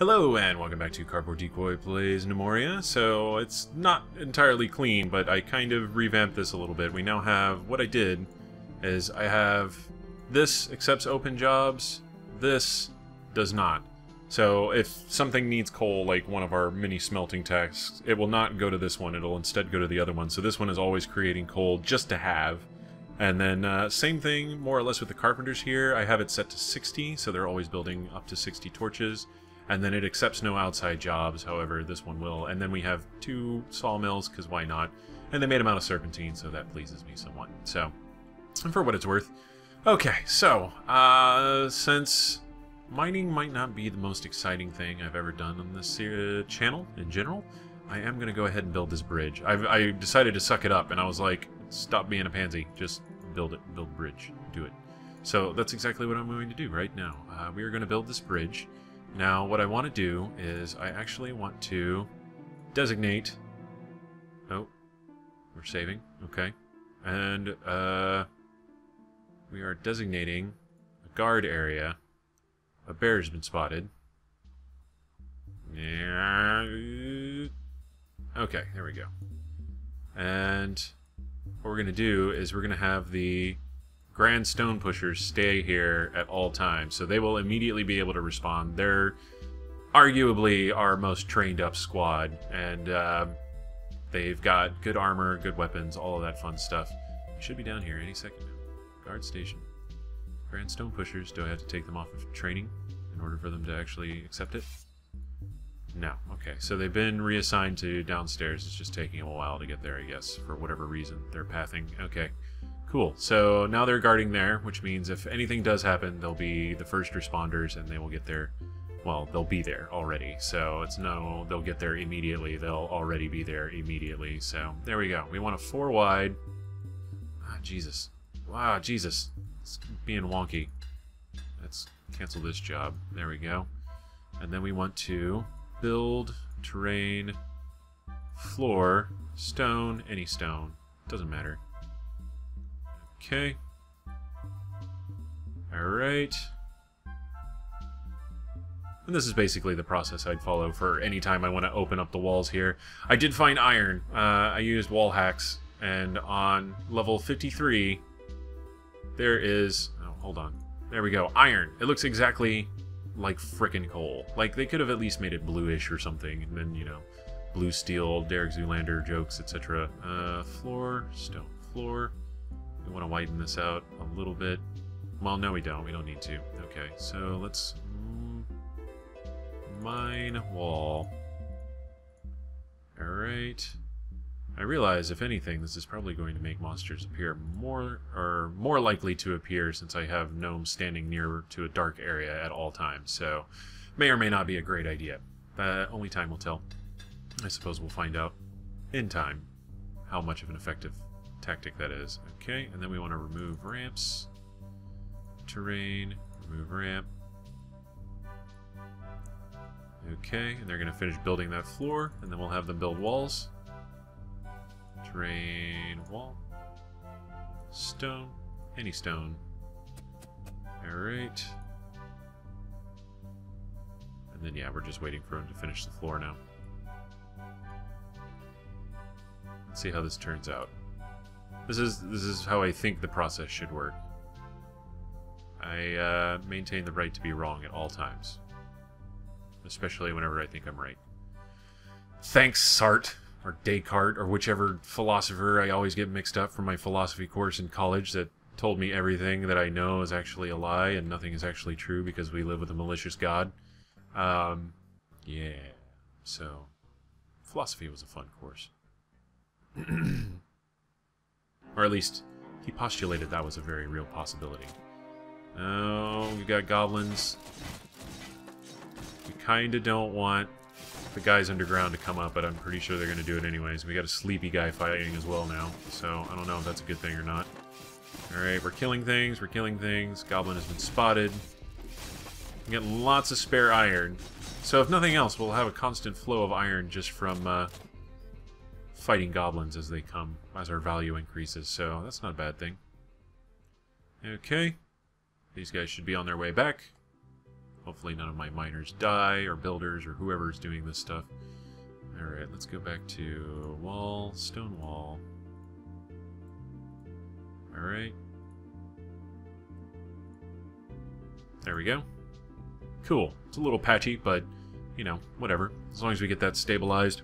Hello and welcome back to Cardboard Decoy Plays Nemoria. So it's not entirely clean, but I kind of revamped this a little bit. We now have, what I did is I have this accepts open jobs, this does not. So if something needs coal, like one of our mini smelting tasks, it will not go to this one, it'll instead go to the other one. So this one is always creating coal just to have. And then same thing more or less with the carpenters here. I have it set to 60, so they're always building up to 60 torches. And then it accepts no outside jobs, however, this one will. And then we have 2 sawmills, because why not? And they made them out of serpentine, so that pleases me somewhat. So, and for what it's worth. Okay, so, since mining might not be the most exciting thing I've ever done on this channel in general, I am going to go ahead and build this bridge. I decided to suck it up, and I was like, stop being a pansy. Just build it. Build a bridge. Do it. So that's exactly what I'm going to do right now. We are going to build this bridge. Now, what I want to do is I actually want to designate... Oh, we're saving. Okay. And we are designating a guard area. A bear has been spotted. Yeah. Okay, there we go. And what we're going to do is we're going to have the Grand Stone Pushers stay here at all times, so they will immediately be able to respond. They're arguably our most trained up squad, and they've got good armor, good weapons, all of that fun stuff. Should be down here any second now. Guard station. Grand Stone Pushers, do I have to take them off of training in order for them to actually accept it? No. Okay, so they've been reassigned to downstairs. It's just taking a while to get there, I guess, for whatever reason. They're pathing. Okay. Cool. So now they're guarding there, which means if anything does happen, they'll be the first responders and they will get there. Well, they'll be there already. So it's no, they'll get there immediately. They'll already be there immediately. So there we go. We want a 4 wide. Ah, Jesus. Wow, Jesus. It's being wonky. Let's cancel this job. There we go. And then we want to build, terrain, floor, stone, any stone. Doesn't matter. Okay. Alright. And this is basically the process I'd follow for any time I want to open up the walls here. I did find iron. I used wall hacks, and on level 53, there is... Oh, hold on. There we go. Iron. It looks exactly like frickin' coal. Like, they could have at least made it bluish or something, and then, you know, blue steel, Derek Zoolander jokes, etc. Floor, stone floor. We want to widen this out a little bit. Well, no we don't. We don't need to. Okay, so let's mine wall. Alright. I realize, if anything, this is probably going to make monsters appear more likely to appear since I have gnomes standing near to a dark area at all times. So, may or may not be a great idea. Only time will tell. I suppose we'll find out in time how much of an effective tactic that is. Okay, and then we want to remove ramps, terrain, remove ramp. Okay, and they're going to finish building that floor, and then we'll have them build walls. Terrain, wall, stone, any stone. Alright. And then, yeah, we're just waiting for them to finish the floor now. Let's see how this turns out. This is how I think the process should work. I maintain the right to be wrong at all times. Especially whenever I think I'm right. Thanks, Sartre, or Descartes, or whichever philosopher I always get mixed up from my philosophy course in college that told me everything that I know is actually a lie and nothing is actually true because we live with a malicious God. Yeah. So, philosophy was a fun course. Or at least, he postulated that was a very real possibility. Oh, we got goblins. We kinda don't want the guys underground to come up, but I'm pretty sure they're gonna do it anyways. We got a sleepy guy fighting as well now, so I don't know if that's a good thing or not. Alright, we're killing things, we're killing things. Goblin has been spotted. We got lots of spare iron. So if nothing else, we'll have a constant flow of iron just from, fighting goblins as they come, as our value increases, so that's not a bad thing. Okay. These guys should be on their way back. Hopefully none of my miners die, or builders, or whoever's doing this stuff. Alright, let's go back to wall, stone wall. Alright. There we go. Cool. It's a little patchy, but, you know, whatever. As long as we get that stabilized.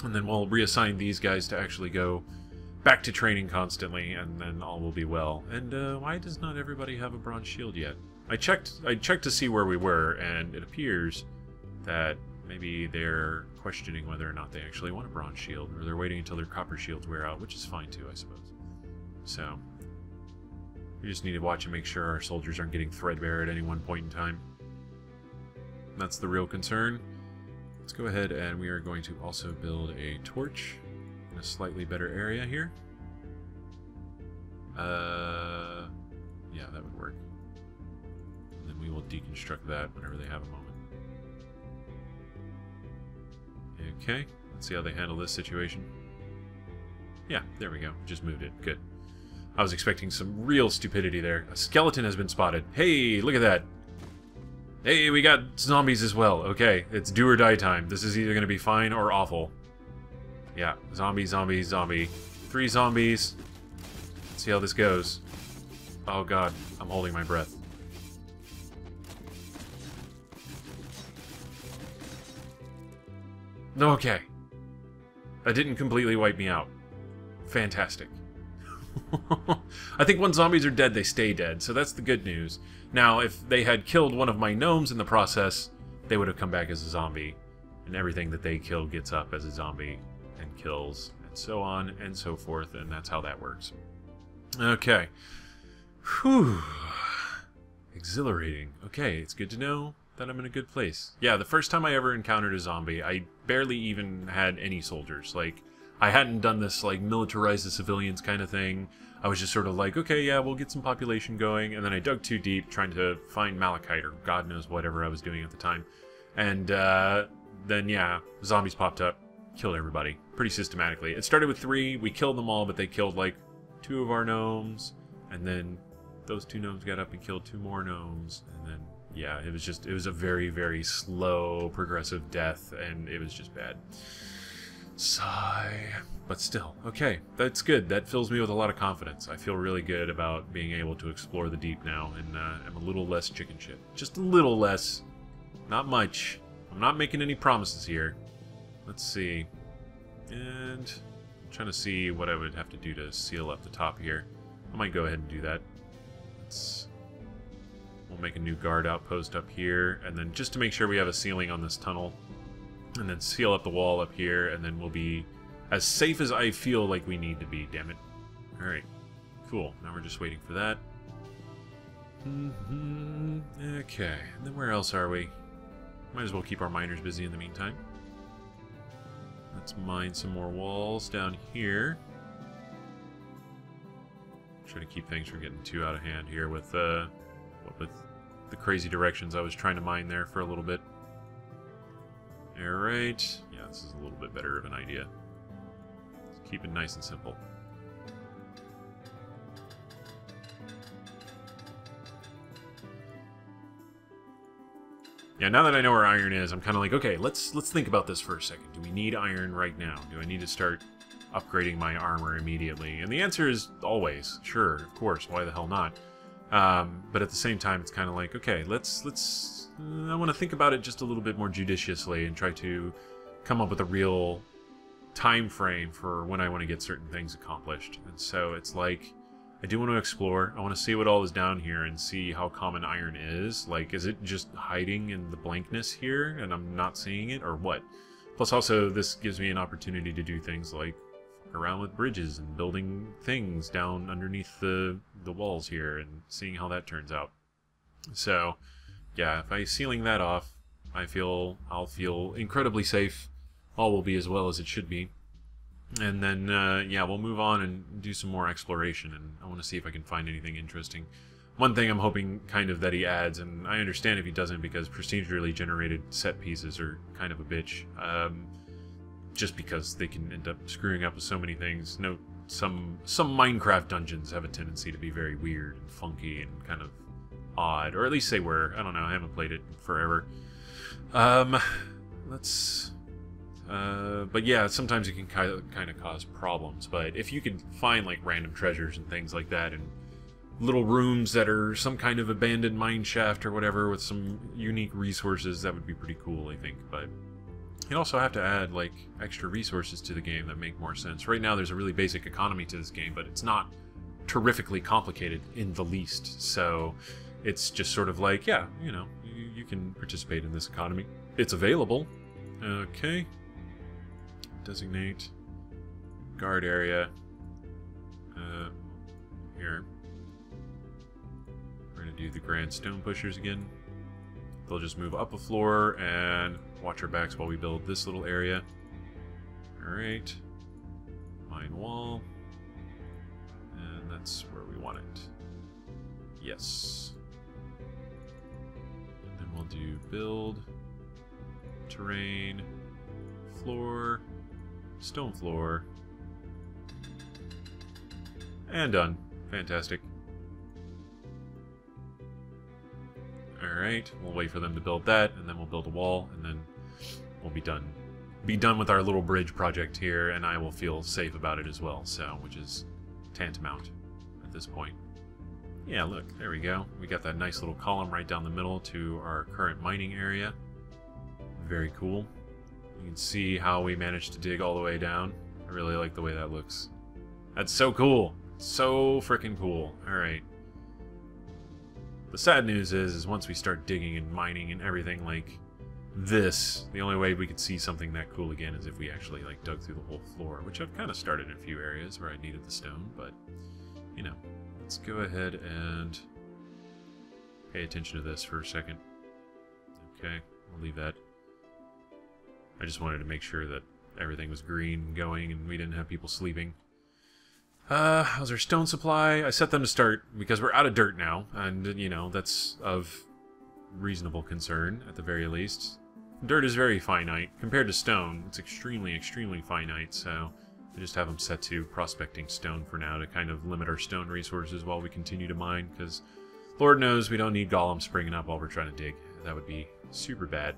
And then we'll reassign these guys to actually go back to training constantly, and then all will be well. And why does not everybody have a bronze shield yet? I checked to see where we were, and it appears that maybe they're questioning whether or not they actually want a bronze shield, or they're waiting until their copper shields wear out, which is fine too, I suppose. So, we just need to watch and make sure our soldiers aren't getting threadbare at any one point in time. That's the real concern. Let's go ahead and we are going to also build a torch in a slightly better area here. Yeah, that would work. And then we will deconstruct that whenever they have a moment. Okay, let's see how they handle this situation. Yeah, there we go. Just moved it. Good. I was expecting some real stupidity there. A skeleton has been spotted. Hey, look at that. Hey, we got zombies as well. Okay, it's do or die time. This is either going to be fine or awful. Yeah, zombie, zombie, zombie. 3 zombies. Let's see how this goes. Oh god, I'm holding my breath. Okay. That didn't completely wipe me out. Fantastic. I think when zombies are dead, they stay dead, so that's the good news. Now, if they had killed one of my gnomes in the process, they would have come back as a zombie. And everything that they kill gets up as a zombie and kills, and so on and so forth, and that's how that works. Okay. Whew. Exhilarating. Okay, it's good to know that I'm in a good place. Yeah, the first time I ever encountered a zombie, I barely even had any soldiers. Like, I hadn't done this, like, militarize the civilians kind of thing. I was just sort of like, okay, yeah, we'll get some population going, and then I dug too deep trying to find malachite, or God knows whatever I was doing at the time. And, then, yeah, zombies popped up, killed everybody, pretty systematically. It started with 3, we killed them all, but they killed, like, 2 of our gnomes, and then those 2 gnomes got up and killed 2 more gnomes, and then, yeah, it was a very, very slow, progressive death, and it was just bad. Sigh. But still, okay, that's good. That fills me with a lot of confidence. I feel really good about being able to explore the deep now, and I'm a little less chicken shit. Just a little less. Not much. I'm not making any promises here. Let's see. And I'm trying to see what I would have to do to seal up the top here. I might go ahead and do that. We'll make a new guard outpost up here, and then just to make sure we have a ceiling on this tunnel, and then seal up the wall up here, and then we'll be as safe as I feel like we need to be, damn it. Alright, cool. Now we're just waiting for that. Okay, and then where else are we? Might as well keep our miners busy in the meantime. Let's mine some more walls down here. Try to keep things from getting too out of hand here with the crazy directions I was trying to mine there for a little bit. Alright. Yeah, this is a little bit better of an idea. Let's keep it nice and simple. Yeah, now that I know where iron is, I'm kind of like, okay, let's think about this for a second. Do we need iron right now? Do I need to start upgrading my armor immediately? And the answer is always. Sure, of course, why the hell not? But at the same time, it's kind of like, okay, I want to think about it just a little bit more judiciously and try to come up with a real time frame for when I want to get certain things accomplished. And so it's like, I do want to explore. I want to see what all is down here and see how common iron is. Like, is it just hiding in the blankness here and I'm not seeing it, or what? Plus also, this gives me an opportunity to do things like fuck around with bridges and building things down underneath the walls here and seeing how that turns out. So, yeah, if I'm sealing that off, I'll feel incredibly safe. All will be as well as it should be. And then, yeah, we'll move on and do some more exploration, and I want to see if I can find anything interesting. One thing I'm hoping kind of that he adds, and I understand if he doesn't because procedurally generated set pieces are kind of a bitch, just because they can end up screwing up with so many things. Some Minecraft dungeons have a tendency to be very weird and funky and kind of odd. Or at least they were. I don't know. I haven't played it forever. Let's... but yeah, sometimes it can kind of cause problems. But if you can find like random treasures and things like that, and little rooms that are some kind of abandoned mine shaft or whatever with some unique resources, that would be pretty cool, I think. But you also have to add like extra resources to the game that make more sense. Right now there's a really basic economy to this game, but it's not terrifically complicated in the least. So it's just sort of like, yeah, you know, you can participate in this economy. It's available. Okay. Designate guard area. Here. We're going to do the Grand Stone Pushers again. They'll just move up a floor and watch our backs while we build this little area. Alright. Mine wall. And that's where we want it. Yes. And then we'll do build, terrain, floor, stone floor, and done. Fantastic. Alright, we'll wait for them to build that, and then we'll build a wall, and then we'll be done. Be done with our little bridge project here, and I will feel safe about it as well, so, which is tantamount at this point. Yeah, look, there we go. We got that nice little column right down the middle to our current mining area. Very cool. You can see how we managed to dig all the way down. I really like the way that looks. That's so cool. So freaking cool. Alright. The sad news is once we start digging and mining and everything like this, the only way we could see something that cool again is if we actually like dug through the whole floor, which I've kind of started in a few areas where I needed the stone, but you know, let's go ahead and pay attention to this for a second. Okay, I'll leave that. I just wanted to make sure that everything was green going and we didn't have people sleeping. How's our stone supply? I set them to start because we're out of dirt now, and, you know, that's of reasonable concern, at the very least. Dirt is very finite. Compared to stone, it's extremely, extremely finite, so I just have them set to prospecting stone for now to kind of limit our stone resources while we continue to mine, because Lord knows we don't need golems springing up while we're trying to dig. That would be super bad.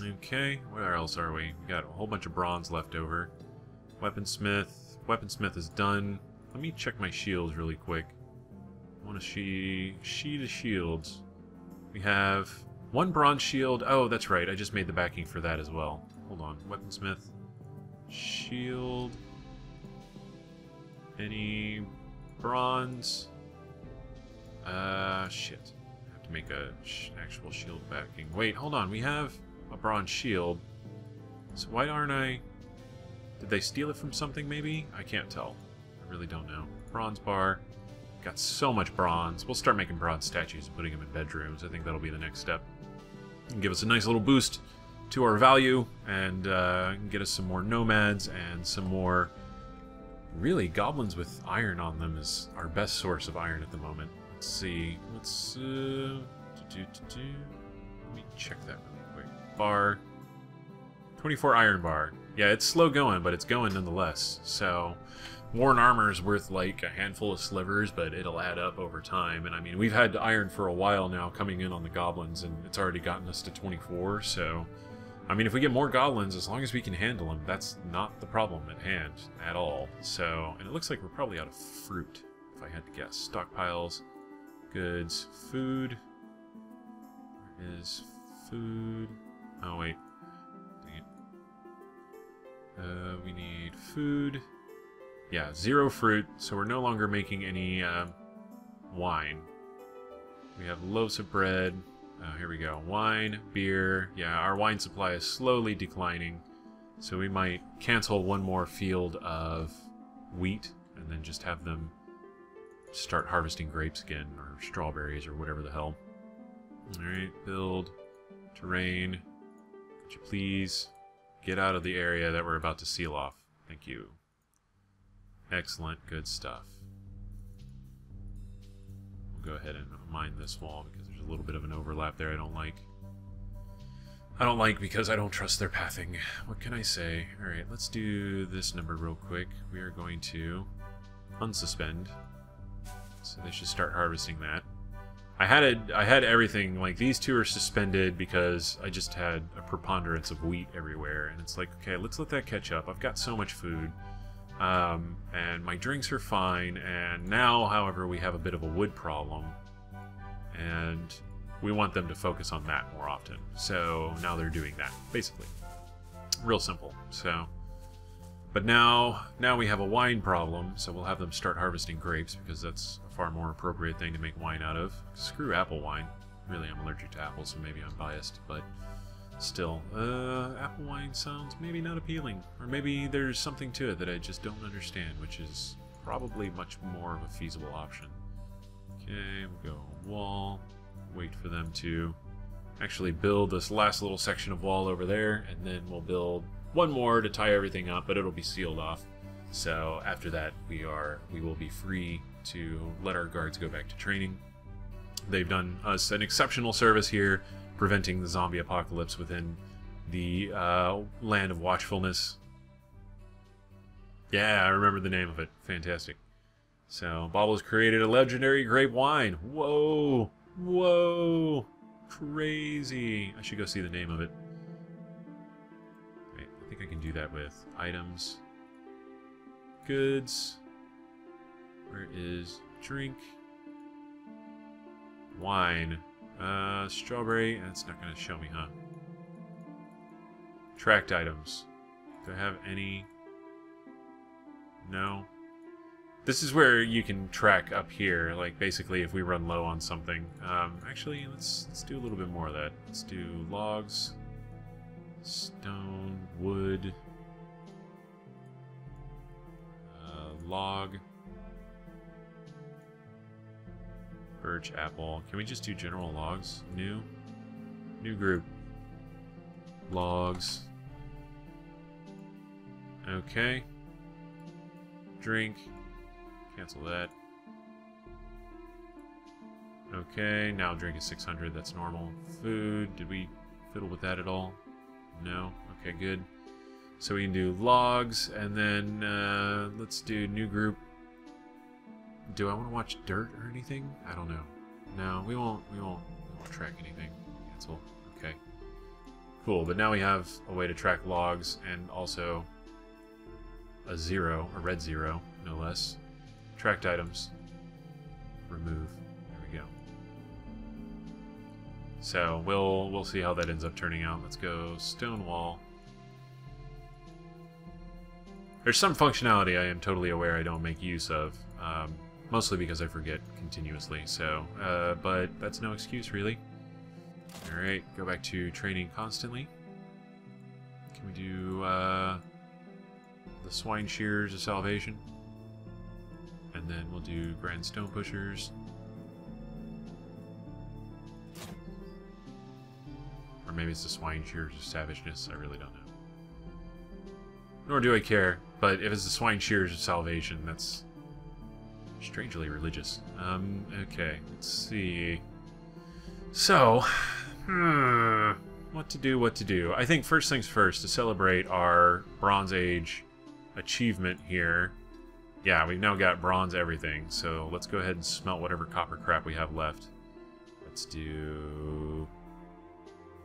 Okay, where else are we? We got a whole bunch of bronze left over. Weaponsmith. Weaponsmith is done. Let me check my shields really quick. I want to sheet of shields. We have one bronze shield. Oh, that's right. I just made the backing for that as well. Hold on. Weaponsmith. Shield. Any bronze? Shit. I have to make a actual shield backing. Wait, hold on. We have a bronze shield. So why aren't I... Did they steal it from something, maybe? I can't tell. I really don't know. Bronze bar. Got so much bronze. We'll start making bronze statues and putting them in bedrooms. I think that'll be the next step. And give us a nice little boost to our value, and get us some more nomads and some more... Really, goblins with iron on them is our best source of iron at the moment. Let's see. Let's... Let me check that really quick. Bar. 24 iron bar. Yeah, it's slow going, but it's going nonetheless. So, worn armor is worth like a handful of slivers, but it'll add up over time. And I mean, we've had iron for a while now coming in on the goblins, and it's already gotten us to 24. So, I mean, if we get more goblins, as long as we can handle them, that's not the problem at hand at all. So, and it looks like we're probably out of fruit, if I had to guess. Stockpiles, goods, food. Where is food? Oh, wait. We need food. Yeah, 0 fruit, so we're no longer making any wine. We have loaves of bread. Here we go. Wine, beer. Yeah, our wine supply is slowly declining, so we might cancel one more field of wheat and then just have them start harvesting grapes again, or strawberries, or whatever the hell. Alright, build. Terrain. Could you please... Get out of the area that we're about to seal off. Thank you. Excellent. Good stuff. We'll go ahead and mine this wall because there's a little bit of an overlap there I don't like. I don't like because I don't trust their pathing. What can I say? Alright, let's do this number real quick. We are going to unsuspend. So they should start harvesting that. I had everything. Like, these two are suspended because I just had a preponderance of wheat everywhere, and it's like, okay, let's let that catch up. I've got so much food, and my drinks are fine. And now, however, we have a bit of a wood problem, and we want them to focus on that more often. So now they're doing that, basically. Real simple. So, but now we have a wine problem, so we'll have them start harvesting grapes, because that's a far more appropriate thing to make wine out of. Screw apple wine. Really, I'm allergic to apples, so maybe I'm biased, but still, apple wine sounds maybe not appealing. Or maybe there's something to it that I just don't understand, which is probably much more of a feasible option. Okay, we'll go wall. Wait for them to actually build this last little section of wall over there, and then we'll build one more to tie everything up, but it'll be sealed off. So after that, we will be free to let our guards go back to training. They've done us an exceptional service here, preventing the zombie apocalypse within the land of watchfulness. Yeah, I remember the name of it. Fantastic. So Baubles created a legendary grape wine. Whoa! Whoa! Crazy! I should go see the name of it. Wait, I think I can do that with items. Goods. Where is drink? Wine. Strawberry. That's not going to show me, huh? Tracked items. Do I have any? No. This is where you can track up here, like basically if we run low on something. Actually, let's do a little bit more of that. Let's do logs, stone, wood, log, birch, apple. Can we just do general logs? New group. Logs. Okay. Drink. Cancel that. Okay, now drink is 600. That's normal. Food. Did we fiddle with that at all? No? Okay, good. So we can do logs, and then let's do new group. Do I want to watch dirt or anything? I don't know. No, we won't track anything. Cancel. Okay. Cool, but now we have a way to track logs and also a red zero, no less. Tracked items. Remove. There we go. So we'll see how that ends up turning out. Let's go stone wall. There's some functionality I am totally aware I don't make use of, mostly because I forget continuously. So, but that's no excuse really. All right, go back to training constantly. Can we do the swine shears of salvation? And then we'll do grand stone pushers. Or maybe it's the swine shears of savageness, I really don't know. Nor do I care, but if it's the swine shears of salvation, that's strangely religious. Okay, let's see. So, what to do? I think first things first, to celebrate our Bronze Age achievement here. Yeah, we've now got bronze everything, so let's go ahead and smelt whatever copper crap we have left. Let's do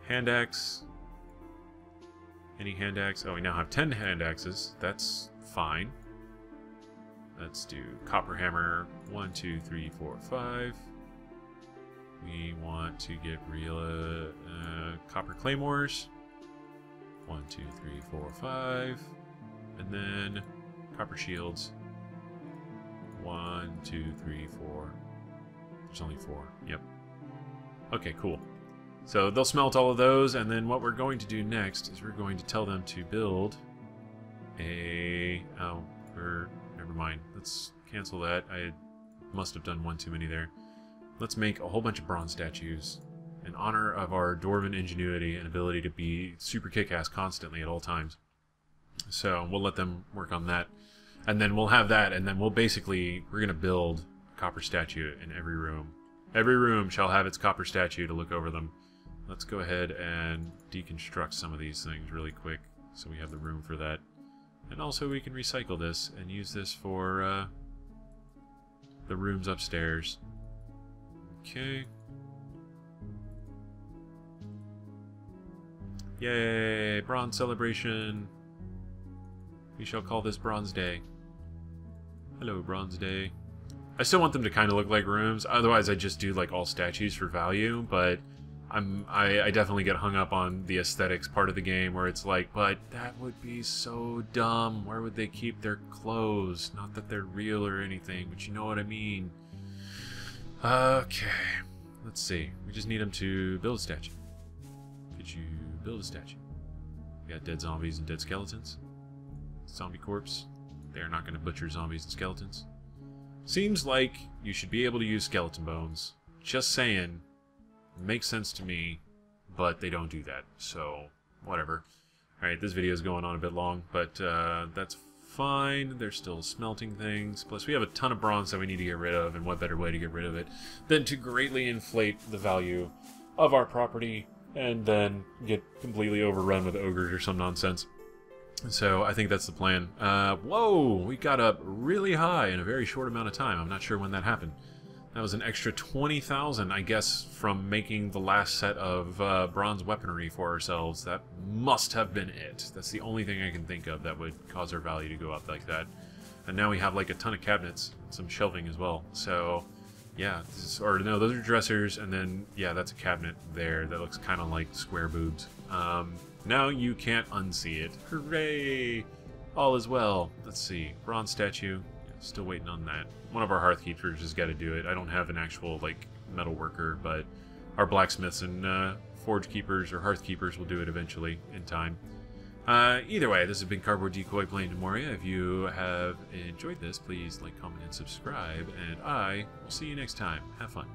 hand axe. Any hand axe? Oh, we now have 10 hand axes. That's fine. Let's do copper hammer. 1, 2, 3, 4, 5. We want to get real copper claymores. 1, 2, 3, 4, 5. And then copper shields. 1, 2, 3, 4. There's only 4. Yep. Okay, cool. So they'll smelt all of those, and then what we're going to do next is we're going to tell them to build a... Oh, never mind. Let's cancel that. I must have done one too many there. Let's make a whole bunch of bronze statues in honor of our dwarven ingenuity and ability to be super kick-ass constantly at all times. So we'll let them work on that. And then we'll have that, and then we're going to build a copper statue in every room. Every room shall have its copper statue to look over them. Let's go ahead and deconstruct some of these things really quick, so we have the room for that. And also we can recycle this and use this for the rooms upstairs. Okay, Yay! Bronze celebration. We shall call this Bronze Day. Hello, Bronze Day. I still want them to kind of look like rooms. Otherwise, I just do like all statues for value. But I definitely get hung up on the aesthetics part of the game, where it's like, but that would be so dumb. Where would they keep their clothes? Not that they're real or anything, but you know what I mean. Okay, let's see. We just need them to build a statue. Could you build a statue? We got dead zombies and dead skeletons. Zombie corpse. They're not going to butcher zombies and skeletons. Seems like you should be able to use skeleton bones. Just saying. Makes sense to me, but they don't do that, so whatever. Alright, this video is going on a bit long, but that's fine. They're still smelting things. Plus, we have a ton of bronze that we need to get rid of, and what better way to get rid of it than to greatly inflate the value of our property and then get completely overrun with ogres or some nonsense. So I think that's the plan. Whoa! We got up really high in a very short amount of time. I'm not sure when that happened. That was an extra 20,000, I guess, from making the last set of bronze weaponry for ourselves. That must have been it. That's the only thing I can think of that would cause our value to go up like that. And now we have like a ton of cabinets, some shelving as well. So, yeah, or no, those are dressers, and then, yeah, that's a cabinet there that looks kind of like square boobs. Now you can't unsee it. Hooray! All is well. Let's see. Bronze statue. Still waiting on that. One of our hearth keepers has got to do it. I don't have an actual, like, metal worker, but our blacksmiths and forge keepers or hearth keepers will do it eventually in time. Either way, this has been Cardboard Decoy playing Demoria. If you have enjoyed this, please like, comment, and subscribe, and I will see you next time. Have fun.